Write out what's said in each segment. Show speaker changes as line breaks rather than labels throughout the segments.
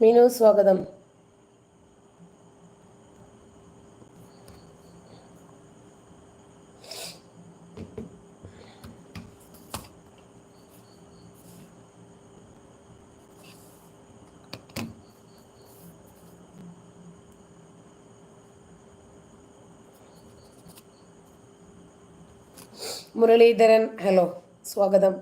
മീനു സ്വാഗതം. മുരളീധരൻ ഹലോ സ്വാഗതം.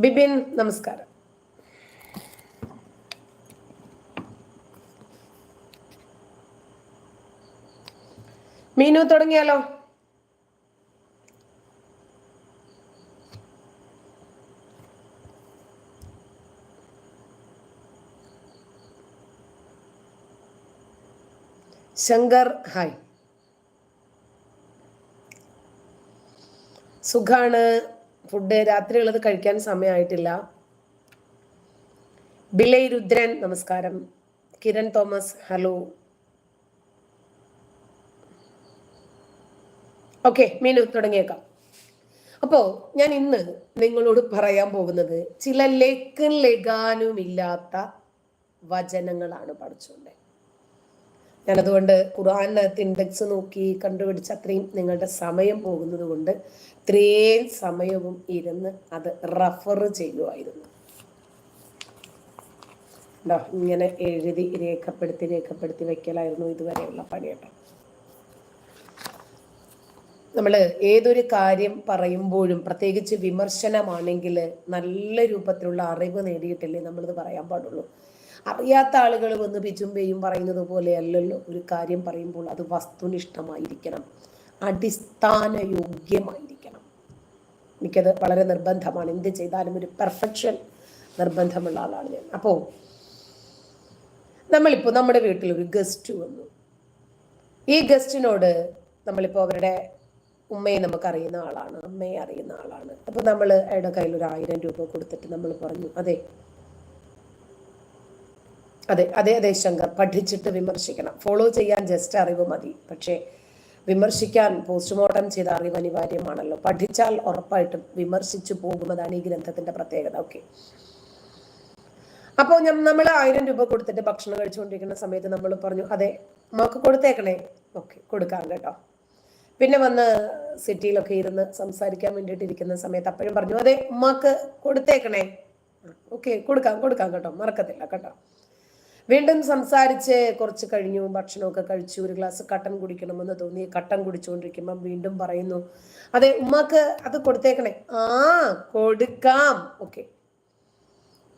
ബിബിൻ നമസ്കാരം. മീനു തുടങ്ങിയാലോ? ശങ്കർ ഹായ്. സുഖാണ്. ഫുഡ് രാത്രിയുള്ളത് കഴിക്കാൻ സമയമായിട്ടില്ല. ബിലൈ രുദ്രൻ നമസ്കാരം. കിരൺ തോമസ് ഹലോ. ഓക്കെ മീനു തുടങ്ങിയേക്കാം. അപ്പോ ഞാൻ ഇന്ന് നിങ്ങളോട് പറയാൻ പോകുന്നത് ചില ലേക്കും ലഗാനുമില്ലാത്ത വചനങ്ങളാണ് പഠിച്ചുകൊണ്ട്. ഞാനതുകൊണ്ട് ഖുർആനിനകത്ത് ഇൻഡെക്സ് നോക്കി കണ്ടുപിടിച്ച് അത്രയും നിങ്ങളുടെ സമയം പോകുന്നത് കൊണ്ട് ഇത്രയും സമയവും ഇരുന്ന് അത് റഫർ ചെയ്യുമായിരുന്നു. ഇങ്ങനെ എഴുതി രേഖപ്പെടുത്തി വെക്കലായിരുന്നു ഇതുവരെയുള്ള പണി കേട്ടോ. നമ്മൾ ഏതൊരു കാര്യം പറയുമ്പോഴും പ്രത്യേകിച്ച് വിമർശനമാണെങ്കിൽ നല്ല രൂപത്തിലുള്ള അറിവ് നേടിയിട്ടല്ലേ നമ്മളിത് പറയാൻ പാടുള്ളൂ. അറിയാത്ത ആളുകൾ വന്ന് പിച്ചുമ്പേയും പറയുന്നത് പോലെ അല്ലല്ലോ ഒരു കാര്യം പറയുമ്പോൾ അത് വസ്തുനിഷ്ഠമായിരിക്കണം, അടിസ്ഥാന യോഗ്യമായിരിക്കണം. എനിക്കത് വളരെ നിർബന്ധമാണ്. എന്ത് ചെയ്താലും ഒരു പെർഫെക്ഷൻ നിർബന്ധമുള്ള ആളാണ് ഞാൻ. അപ്പോൾ നമ്മളിപ്പോൾ നമ്മുടെ വീട്ടിലൊരു ഗസ്റ്റ് വന്നു. ഈ ഗസ്റ്റിനോട് നമ്മളിപ്പോൾ അവരുടെ ഉമ്മയെ നമുക്കറിയുന്ന ആളാണ്, അമ്മയെ അറിയുന്ന ആളാണ്. അപ്പോൾ നമ്മൾ അയാളുടെ കയ്യിൽ ഒരു 1000 രൂപ കൊടുത്തിട്ട് നമ്മൾ പറഞ്ഞു അതെ അതെ അതെ അതെ ശങ്കർ, പഠിച്ചിട്ട് വിമർശിക്കണം. ഫോളോ ചെയ്യാൻ ജസ്റ്റ് അറിവ് മതി, പക്ഷേ വിമർശിക്കാൻ പോസ്റ്റ്മോർട്ടം ചെയ്ത അറിവ് അനിവാര്യമാണല്ലോ. പഠിച്ചാൽ ഉറപ്പായിട്ടും വിമർശിച്ചു പോകുന്നതാണ് ഈ ഗ്രന്ഥത്തിന്റെ പ്രത്യേകത. ഓക്കെ, അപ്പോൾ നമ്മൾ 1000 രൂപ കൊടുത്തിട്ട് ഭക്ഷണം കഴിച്ചുകൊണ്ടിരിക്കുന്ന സമയത്ത് നമ്മൾ പറഞ്ഞു അതെ ഉമ്മക്ക് കൊടുത്തേക്കണേ. ഓക്കെ, കൊടുക്കാം കേട്ടോ. പിന്നെ വന്ന് സിറ്റിയിലൊക്കെ ഇരുന്ന് സംസാരിക്കാൻ വേണ്ടിയിട്ടിരിക്കുന്ന സമയത്ത് അപ്പോഴും പറഞ്ഞു അതെ ഉമ്മക്ക് കൊടുത്തേക്കണേ. ഓക്കെ, കൊടുക്കാം കേട്ടോ, മറക്കത്തില്ല കേട്ടോ. വീണ്ടും സംസാരിച്ച് കുറച്ച് കഴിഞ്ഞു, ഭക്ഷണമൊക്കെ കഴിച്ചു, ഒരു ഗ്ലാസ് കട്ടൻ കുടിക്കണമെന്ന് തോന്നി. കട്ടൻ കുടിച്ചുകൊണ്ടിരിക്കുമ്പം വീണ്ടും പറയുന്നു അതെ ഉമ്മക്ക് അത് കൊടുത്തേക്കണേ. കൊടുക്കാം. ഓക്കെ,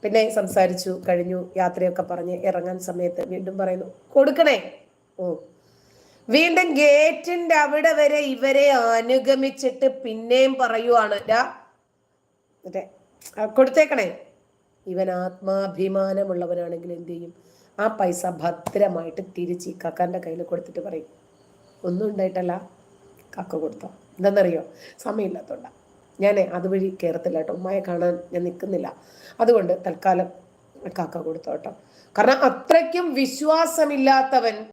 പിന്നെ സംസാരിച്ചു കഴിഞ്ഞു, യാത്രയൊക്കെ പറഞ്ഞ് ഇറങ്ങാൻ സമയത്ത് വീണ്ടും പറയുന്നു കൊടുക്കണേ. വീണ്ടും ഗേറ്റിന്റെ അവിടെ വരെ ഇവരെ അനുഗമിച്ചിട്ട് പിന്നെയും പറയുവാണ് കൊടുത്തേക്കണേ. ഇവൻ ആത്മാഭിമാനമുള്ളവനാണെങ്കിൽ എന്ത് ചെയ്യും? ആ പൈസ ഭദ്രമായിട്ട് തിരിച്ച് കക്കാന്റെ കയ്യിൽ കൊടുത്തിട്ട് പറയും ഒന്നും ഉണ്ടായിട്ടല്ല, കക്ക കൊടുത്തോ. എന്താണെന്നറിയോ? സമയമില്ലാത്തോണ്ട ഞാൻ അതുവഴി കയറത്തില്ല കേട്ടോ, ഉമ്മയെ കാണാൻ ഞാൻ നിൽക്കുന്നില്ല, അതുകൊണ്ട് തൽക്കാലം കാക്ക കൊടുത്തോ കേട്ടോ. കാരണം അത്രയ്ക്കും വിശ്വാസമില്ലാത്തവൻ